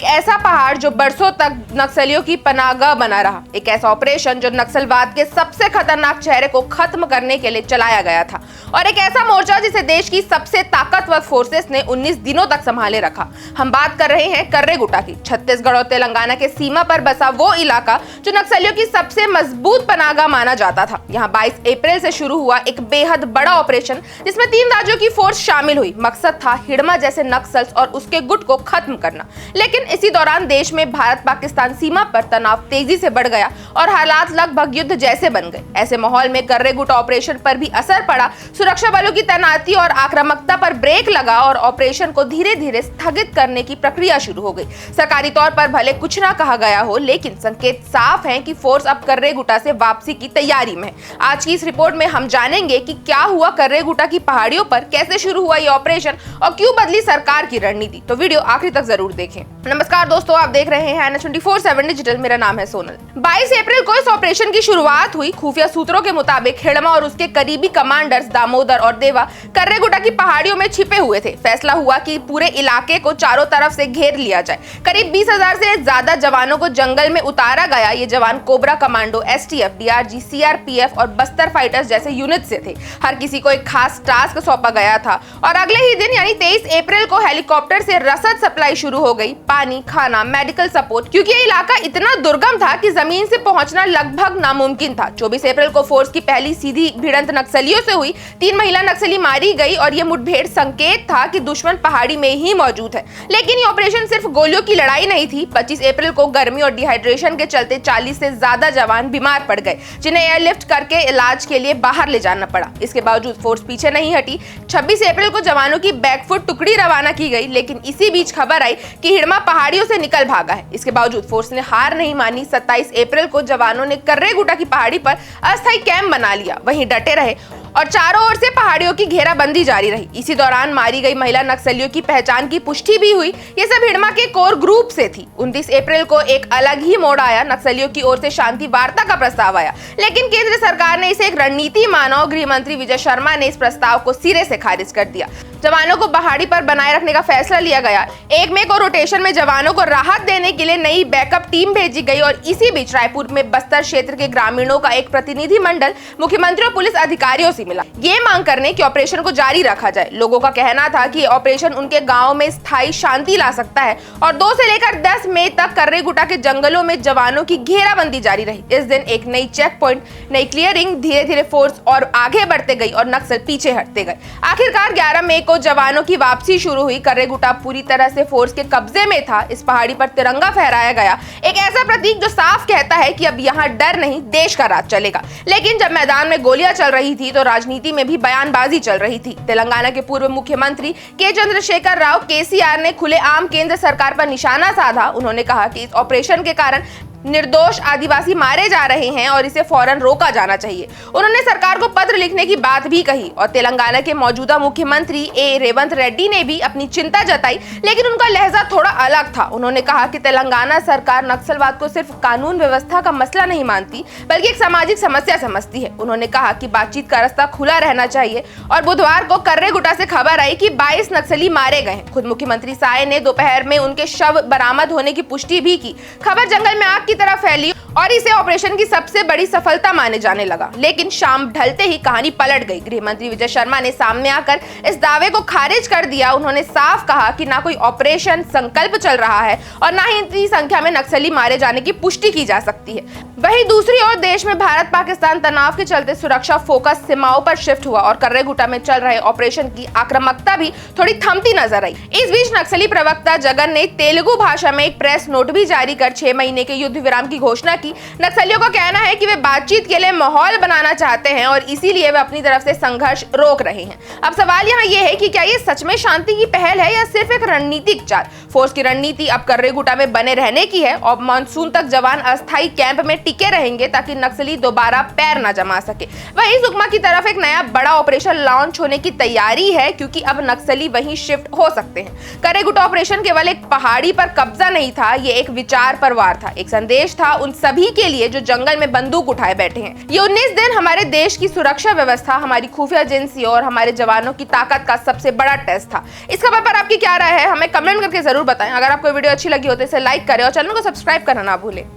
एक ऐसा पहाड़ जो बरसों तक नक्सलियों की पनाहगाह बना रहा, एक ऐसा ऑपरेशन जो नक्सलवाद के सबसे खतरनाक चेहरे को खत्म करने के लिए चलाया गया था, और एक ऐसा मोर्चा जिसे देश की सबसे ताकतवर फोर्सेस ने 19 दिनों तक संभाले रखा। हम बात कर रहे हैं कर्रेगुटा की। छत्तीसगढ़ और तेलंगाना के सीमा पर बसा वो इलाका जो नक्सलियों की सबसे मजबूत पनाहगाह माना जाता था। यहाँ 22 अप्रैल से शुरू हुआ एक बेहद बड़ा ऑपरेशन जिसमें 3 राज्यों की फोर्स शामिल हुई। मकसद था हिडमा जैसे नक्सल्स और उसके गुट को खत्म करना। लेकिन इसी दौरान देश में भारत पाकिस्तान सीमा पर तनाव तेजी से बढ़ गया और हालात लगभग युद्ध जैसे बन गए। ऐसे माहौल में कर्रेगुटा ऑपरेशन पर भी असर पड़ा। सुरक्षा बलों की तैनाती और आक्रामकता पर ब्रेक लगा और ऑपरेशन को धीरे धीरे स्थगित करने की प्रक्रिया शुरू हो गई। सरकारी तौर पर भले कुछ ना कहा गया हो, लेकिन संकेत साफ हैं कि फोर्स अब कर्रेगुटा से वापसी की तैयारी में है। आज की इस रिपोर्ट में हम जानेंगे कि क्या हुआ कर्रेगुटा की पहाड़ियों पर, कैसे शुरू हुआ ये ऑपरेशन और क्यों बदली सरकार की रणनीति। तो वीडियो आखिरी तक जरूर देखें। नमस्कार दोस्तों, आप देख रहे हैं NH24/7 डिजिटल। मेरा नाम है सोनल। 22 अप्रैल को इस ऑपरेशन की शुरुआत हुई। खुफिया सूत्रों के मुताबिक हिडमा और उसके करीबी कमांडर्स दामोदर और देवा कर्रेगुटा की पहाड़ियों में छिपे हुए थे। फैसला हुआ कि पूरे इलाके को चारों तरफ से घेर लिया जाए। करीब 20,000 से ज्यादा जवानों को जंगल में उतारा गया। ये जवान cobra commando, STF, DRG, CRPF और बस्तर फाइटर्स जैसे यूनिट से थे। हर किसी को एक खास टास्क सौंपा गया था और अगले ही दिन यानी 23 अप्रैल को हेलीकॉप्टर से रसद सप्लाई शुरू हो गई। पानी, खाना, मेडिकल सपोर्ट, क्योंकि ये इलाका इतना दुर्गम था कि जमीन से पहुंचना लगभग नामुमकिन था। 24 अप्रैल को फोर्स की पहली सीधी भिड़ंत नक्सलियों से हुई। 3 महिला नक्सली मारी गई और ये मुठभेड़ संकेत था कि दुश्मन पहाड़ी में ही मौजूद है। लेकिन ये ऑपरेशन सिर्फ गोलियों की लड़ाई नहीं थी। 25 अप्रैल को गर्मी और डिहाइड्रेशन के चलते 40 से ज्यादा जवान बीमार पड़ गए, जिन्हें एयरलिफ्ट करके इलाज के लिए बाहर ले जाना पड़ा। इसके बावजूद फोर्स पीछे नहीं हटी। 26 अप्रैल को जवानों की बैकफुट टुकड़ी रवाना की गई, लेकिन इसी बीच खबर आई कि हिडमा पहाड़ियों से निकल भागा है। इसके बावजूद फोर्स ने हार नहीं मानी। 27 अप्रैल को जवानों ने कर्रेगुटा की पहाड़ी पर अस्थायी कैंप बना लिया, वहीं डटे रहे और चारों ओर से पहाड़ियों की घेराबंदी जारी रही। इसी दौरान मारी गई महिला नक्सलियों की पहचान की पुष्टि भी हुई। ये सब हिडमा के कोर ग्रुप से थी। 29 अप्रैल को एक अलग ही मोड़ आया। नक्सलियों की ओर से शांति वार्ता का प्रस्ताव आया, लेकिन केंद्र सरकार ने इसे एक रणनीति माना और गृह मंत्री विजय शर्मा ने इस प्रस्ताव को सिरे से खारिज कर दिया। जवानों को पहाड़ी पर बनाए रखने का फैसला लिया गया। एक में को रोटेशन में जवानों को राहत देने के लिए नई बैकअप टीम भेजी गई और इसी बीच रायपुर में बस्तर क्षेत्र के ग्रामीणों का एक प्रतिनिधि मंडल मुख्यमंत्री और पुलिस अधिकारियों से मिला, ये मांग करने कि ऑपरेशन को जारी रखा जाए। लोगों का कहना था कि ऑपरेशन उनके गांव में स्थायी शांति ला सकता है और 2 से लेकर 10 मई तक कर्रेगुटा के जंगलों में जवानों की घेराबंदी जारी रही। इस दिन एक नई चेक पॉइंट, नई क्लियरिंग, धीरे धीरे फोर्स और आगे बढ़ते गई और नक्सल पीछे हटते गए। आखिरकार 11 मई को जवानों की वापसी शुरू हुई। कर्रेगुटा पूरी तरह से फोर्स के कब्जे में था। इस पहाड़ी पर तिरंगा फहराया गया, एक ऐसा प्रतीक जो साफ कहता है कि अब यहाँ डर नहीं, देश का राज चलेगा। लेकिन जब मैदान में गोलियां चल रही थी तो राजनीति में भी बयानबाजी चल रही थी। तेलंगाना के पूर्व मुख्यमंत्री के चंद्रशेखर राव KCR ने खुलेआम केंद्र सरकार पर निशाना साधा। उन्होंने कहा कि इस ऑपरेशन के कारण निर्दोष आदिवासी मारे जा रहे हैं और इसे फौरन रोका जाना चाहिए। उन्होंने सरकार को पत्र लिखने की बात भी कही और तेलंगाना के मौजूदा मुख्यमंत्री रेवंत रेड्डी ने भी अपनी चिंता जताई, लेकिन उनका लहजा थोड़ा अलग था। उन्होंने कहा कि तेलंगाना सरकार नक्सलवाद को सिर्फ कानून व्यवस्था का मसला नहीं मानती, बल्कि एक सामाजिक समस्या समझती है। उन्होंने कहा कि बातचीत का रास्ता खुला रहना चाहिए और बुधवार को कर्रेगुटा से खबर आई कि 22 नक्सली मारे गए। खुद मुख्यमंत्री साय ने दोपहर में उनके शव बरामद होने की पुष्टि भी की। खबर जंगल में आग की तरह फैली और इसे ऑपरेशन की सबसे बड़ी सफलता माने जाने लगा। लेकिन शाम ढलते ही कहानी पलट गई। गृह मंत्री विजय शर्मा ने सामने आकर इस दावे को खारिज कर दिया। उन्होंने साफ कहा कि ना कोई ऑपरेशन संकल्प चल रहा है और ना ही इतनी संख्या में नक्सली मारे जाने की पुष्टि की जा सकती है। वहीं दूसरी ओर देश में भारत पाकिस्तान तनाव के चलते सुरक्षा फोकस सीमाओं पर शिफ्ट हुआ और कर्रेगुटा में चल रहे ऑपरेशन की आक्रामकता भी थोड़ी थमती नजर आई। इस बीच नक्सली प्रवक्ता जगन ने तेलुगु भाषा में एक प्रेस नोट भी जारी कर 6 महीने के युद्ध विराम की घोषणा की। नक्सलियों का कहना है कि वे बातचीत के लिए माहौल बनाना चाहते हैं और इसीलिए वे अपनी तरफ से संघर्ष रोक रहे हैं। अब सवाल यहाँ ये है कि क्या ये सच में शांति की पहल है या सिर्फ एक रणनीतिक चाल। फोर्स की रणनीति अब कर्रेगुटा में बने रहने की है और मानसून तक जवान अस्थायी कैंप में टिके रहेंगे ताकि नक्सली दोबारा पैर न जमा सके। वहीं सुकमा की तरफ एक नया बड़ा ऑपरेशन लॉन्च होने की तैयारी है, क्योंकि अब नक्सली वहीं शिफ्ट हो सकते हैं। कर्रेगुटा ऑपरेशन केवल एक पहाड़ी पर कब्जा नहीं था, ये एक विचार पर वार था, एक संदेश देश था उन सभी के लिए जो जंगल में बंदूक उठाए बैठे हैं। ये 19 दिन हमारे देश की सुरक्षा व्यवस्था, हमारी खुफिया एजेंसी और हमारे जवानों की ताकत का सबसे बड़ा टेस्ट था। इस खबर पर आपकी क्या राय है, हमें कमेंट करके जरूर बताएं। अगर आपको वीडियो अच्छी लगी हो तो इसे लाइक करें और चैनल को सब्सक्राइब करना ना भूलें।